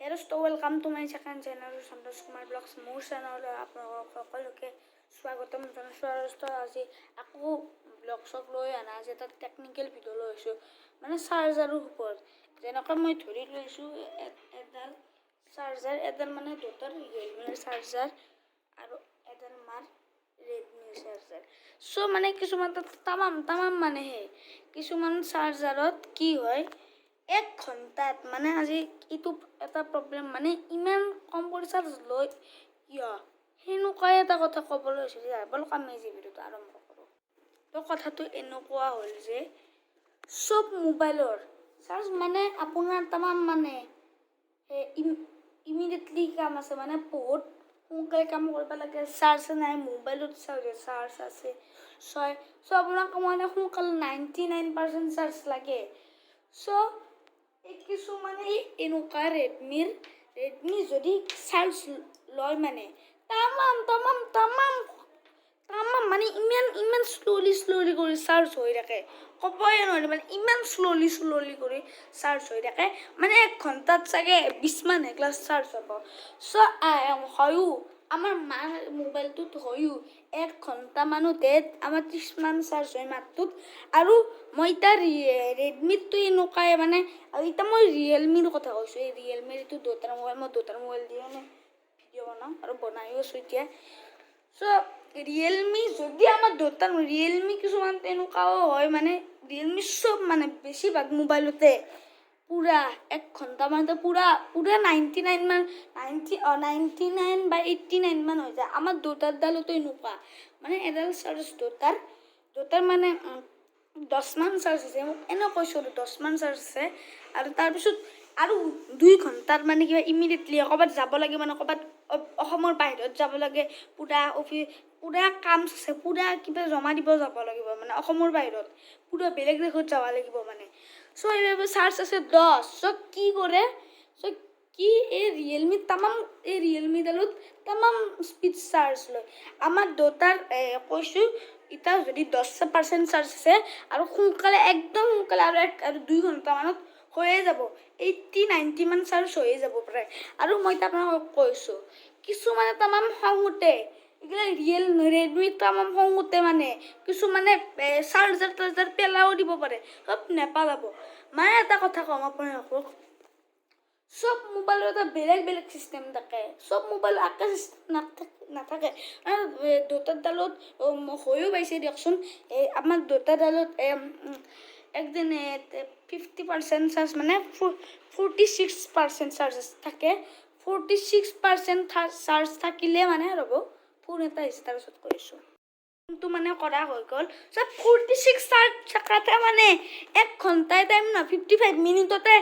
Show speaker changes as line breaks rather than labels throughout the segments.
Hello, welcome to my second channel, Santosh Kumar Vlogs. মোৰ চেনেললৈ আপোনালোকক সকলোকে স্বাগতম জনাইছোঁ আৰু আজি আকৌ ব্লগছক লৈ অনা আজি এটা টেকনিকেল ভিডিঅ' লৈ আহিছোঁ মানে চাৰ্জাৰৰ ওপৰত যেনেকৈ মই ধৰি লৈছোঁ এডাল চাৰ্জাৰ এডাল মানে দুটাৰ ৰিয়েলমিৰ চাৰ্জাৰ আৰু এডাল মাৰ ৰেডমিৰ চাৰ্জাৰ চ' মানে কিছুমান তামাম মানে কিছুমান চাৰ্জাৰত কি হয় 1 ঘণ্টাত মানে আজি ইটো এটা প্ৰব্লেম মানে ইমান কম কৰি চাৰ্জ লৈ কিয় সেনেকুৱা এটা কথা ক'বলৈ হৈছে যে বলক আমি এই ভিডিঅ'টো আৰম্ভ কৰোঁ তো কথাটো এনেকুৱা হ'ল যে সব মোবাইলৰ চাৰ্জ মানে আপোনাৰ তামাম মানে ইমিডিয়েটলি কাম আছে মানে বহুত সোনকালে কাম কৰিব লাগে চাৰ্জ নাই মোবাইলত চাৰ্জ আছে চ' আপোনাক মানে সোনকালে 99% চাৰ্জ লাগে চ' কিছু মানে এনেকুৱা ৰেডমি যদি চাৰ্জ লয় মানে তামাম মানে ইমান শ্ল'লি কৰি চাৰ্জ হৈ থাকে ক'বই নোৱাৰি মানে ইমান শ্ল'লি কৰি চাৰ্জ হৈ থাকে মানে 1 ঘণ্টাত চাগে 20 মান ক্লাছ চাৰ্জ হ'ব চ' হয়ো আমাৰ মাৰ মোবাইলটোত হয়ো 1 ঘণ্টা মানতে আমাৰ 30 মান চাৰ্জ হয় মাত্ৰটোত আৰু মই এতিয়া ৰেডমিটো এনেকুৱাই মানে আৰু এতিয়া মই ৰিয়েলমিৰ কথা কৈছোঁ এই ৰিয়েলমিৰ এইটো দুটাৰ মোবাইল দিয়ে মানে ভিডিঅ' বনাওঁ আৰু বনাইও আছোঁ এতিয়া চ' ৰিয়েলমি যদি আমাৰ দুটাৰ ৰিয়েলমি কিছুমান তেনেকুৱাও হয় মানে ৰিয়েলমি চব মানে বেছিভাগ মোবাইলতে পুৰা 1 ঘণ্টা মানতে পুৰা 99 মান 99 বা 89 মান হৈ যায় আমাৰ দুটাৰডালতো এনেকুৱা মানে এডাল চাৰ্জ দুটাৰ মানে 10 মান চাৰ্জ আছে মোক এনে কৈছোঁ 10 মান চাৰ্জ আছে আৰু তাৰপিছত আৰু 2 ঘণ্টাৰ মানে কিবা ইমিডিয়েটলি ক'ৰবাত যাব লাগে মানে ক'ৰবাত অসমৰ বাহিৰত যাব লাগে পুৰা কাম আছে পুৰা কিবা জমা দিব যাব লাগিব মানে অসমৰ বাহিৰত পুৰা বেলেগ দেশত যাব লাগিব মানে চ' এইভাবে চাৰ্জ আছে 10 চ' কি কৰে চ' কি এই ৰিয়েলমিডালত তামাম স্পীড চাৰ্জ লয় আমাৰ দুটাৰ কৈছোঁ এতিয়া যদি 10% চাৰ্জ আছে আৰু সোনকালে একদম সোনকালে আৰু 2 ঘণ্টামানত হৈয়ে যাব 80-90 মান চাৰ্জ হৈয়ে যাব প্ৰায় আৰু মই আপোনালোকক কৈছোঁ কিছুমানে তামাম খঙতে এইগিলা ৰেডমি তামাম খঙতে মানে কিছুমানে চাৰ্জাৰ পেলাও দিব পাৰে চব নেপালাব মানে এটা কথা ক'ম আপোনালোকক সব মোবাইলৰ এটা বেলেগ চিষ্টেম থাকে সব মোবাইল একে চিষ্টেম নাথাকে আৰু দুটাৰডালত হৈও পাইছে দিয়কচোন আমাৰ দুটাৰডালত একদিনে 50% চাৰ্জ মানে 46% চাৰ্জ থাকে 46% চাৰ্জ থাকিলে মানে ৰ'ব ফোন এটা আহিছে তাৰপিছত কৰিছোঁ ফোনটো মানে কৰা হৈ গ'ল 46 চাৰ্জ থকাতে মানে 1 ঘণ্টাই টাইম না 55 মিনিটতে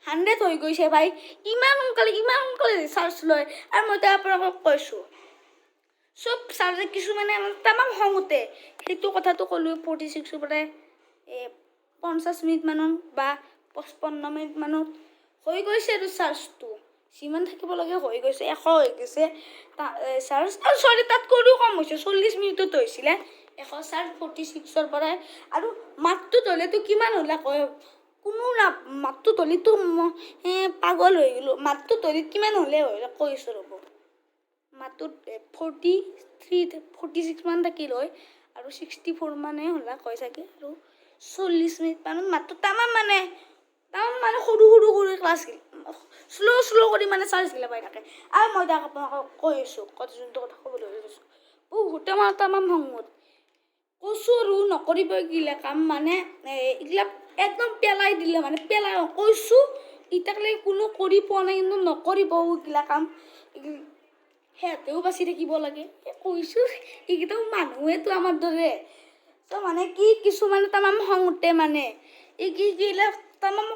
100 হৈ গৈছে ভাই ইমান সোনকালে চাৰ্জ লয় আৰু মই আপোনালোকক কৈছোঁ চব চাৰ্জাৰ কিছুমানে তামাম খঙতে সেইটো কথাটো ক'লোঁ 46ৰ পৰা 50 মিনিট মানত বা 55 মিনিট মানত হৈ গৈছে আৰু চাৰ্জটো যিমান থাকিব লাগে হৈ গৈছে 100 হৈ গৈছে চাৰ্জ চৰি তাত কৰিও কম হৈছে 40 মিনিটত হৈছিলে 100 চাৰ্জ 46ৰ পৰাই আৰু মাতটোত হ'লেতো কিমান হ'লে কয় কোনো মাতটোত হ'লেতো পাগল হৈ গ'লোঁ মাতটোত হ'লে কিমান হ'লে কৈছোঁ ৰ'ব মাতটোত 46 মান থাকিল হয় আৰু 64 মানে হ'লে কয় চাগে আৰু 40 মিনিট মানত মাতটো তামাম মানে সৰু কৰি ক্লাছ শ্ল' কৰি মানে চাৰ্জ গিলা পাই থাকে আৰু মই আপোনালোকক কৈ আছোঁ যোনটো কথা ক'বলৈ লৈছোঁ বহুতে মানে তামাম খঙত কৈছোঁ আৰু নকৰিব এইগিলা কাম মানে এইগিলা একদম পেলাই দিলে মানে কৈছোঁ এতিয়ালৈকে কোনো কৰি পোৱা নাই কিন্তু নকৰিব এইগিলা কাম সিহঁতেও বাচি থাকিব লাগে কৈছোঁ এইকেইটাও মানুহেতো আমাৰ দৰে ত' মানে কি কিছুমানে তামাম খঙতে মানে এইগিলা তামাম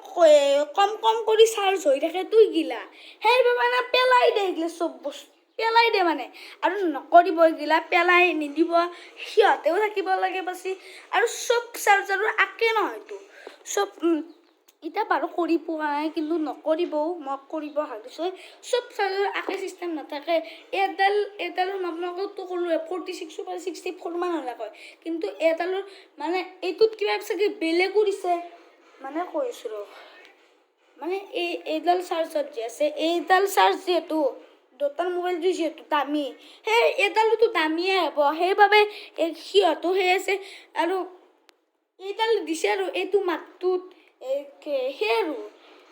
কম কৰি চাৰ্জ হৈ থাকে এইগিলা সেইবাবে মানে পেলাই দে এইগিলা চব বস্তু পেলাই দে মানে আৰু নকৰিব এইগিলা পেলাই নিদিব সিহঁতেও থাকিব লাগে বাচি আৰু চব চাৰ্জাৰো একে নহয়তো চব এতিয়া বাৰু কৰি পোৱা নাই কিন্তু নকৰিবও মই কৰিব ভাবিছোঁ চব চাৰ্জাৰ একে চিষ্টেম নাথাকে এডালৰ আপোনালোকতো ক'লোৱে 46 পৰা 64 মান হ'লে কয় কিন্তু এডালৰ মানে এইটোত কিবা চাগে বেলেগো দিছে মানে কৈছোঁ মানে এইডাল চাৰ্জত যে আছে এইডাল চাৰ্জ যিহেতু দুটাৰ মোবাইলটো যিহেতু দামী সেই এইডালতো দামীয়ে হ'ব সেইবাবে সিহঁতো সেই আছে আৰু এইডাল দিছে আৰু এইটো মাতটোত সেই আৰু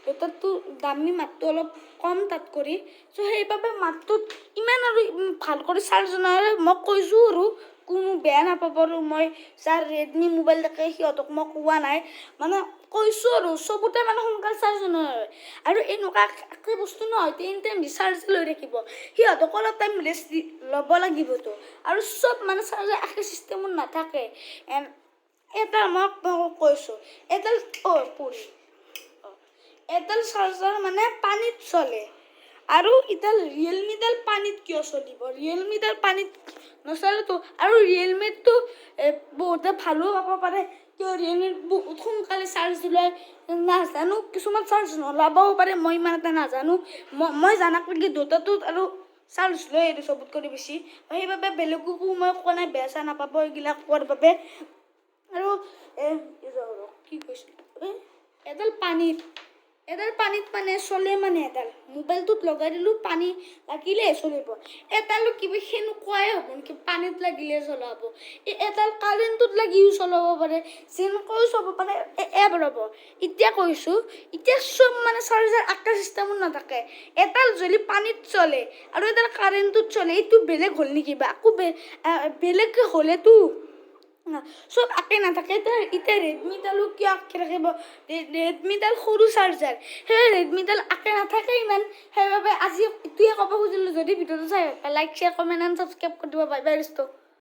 দুটাৰটো দামী মাতটো অলপ কম তাত কৰি চ' সেইবাবে মাতটোত ইমান আৰু ভাল কৰি চাৰ্জ নহয় মই কৈছোঁ আৰু কোনো বেয়া নাপাব আৰু মই যাৰ ৰেডমি মোবাইল থাকে সিহঁতক মই কোৱা নাই মানে কৈছোঁ আৰু চবতে মানে সোনকালে চাৰ্জ নহয় আৰু এনেকুৱা একে বস্তু নহয় এনি টাইম চাৰ্জ লৈ থাকিব সিহঁতক অলপ টাইম ৰেষ্ট ল'ব লাগিবতো আৰু চব মানে চাৰ্জাৰ একে চিষ্টেমত নাথাকে এটা মই কৈছোঁ এডাল এডাল চাৰ্জাৰ মানে পানীত চলে আৰু এডাল ৰিয়েলমিডাল পানীত কিয় চলিব ৰিয়েলমিডাল পানীত নচলেতো আৰু ৰিয়েলমিটো বহুতে ভালো পাব পাৰে কিয় ৰিয়েলমিত বহুত সোনকালে চাৰ্জ ওলায় নাজানো কিছুমান চাৰ্জ নলাবও পাৰে মই ইমান এটা নাজানো মই জানাকৈ দুটাটোত আৰু চাৰ্জ লয় এইটো চবত কৰি বেছি সেইবাবে বেলেগকো মই কোৱা নাই বেয়া চেয়া নাপাব এইবিলাক কোৱাৰ বাবে আৰু কি কৈছোঁ এডাল পানীত মানে চলে মানে এডাল মোবাইলটোত লগাই দিলোঁ পানী লাগিলে চলিব এডালো কিবা সেনেকুৱাই হ'ব নেকি পানীত লাগিলে চলাব এডাল কাৰেণ্টত লাগিও চলাব পাৰে যেনেকৈও চলাব পাৰে ৰ'ব এতিয়া কৈছোঁ এতিয়া চব মানে চাৰ্জাৰ একটা চিষ্টেমত নাথাকে এডাল যদি পানীত চলে আৰু এডাল কাৰেণ্টত চলে এইটো বেলেগ হ'ল নেকি বা আকৌ বেলেগ হ'লেতো চব একে নাথাকে এতিয়া ৰেডমিডালো কিয় আঁকি ৰাখিব ৰেডমিডাল সৰু চাৰ্জাৰ সেই ৰেডমিডাল একে নাথাকে ইমান সেইবাবে আজি এইটোৱে ক'ব খুজিলোঁ যদি ভিডিঅ'টো চাই like share comment and subscribe কৰি দিব বাই বাই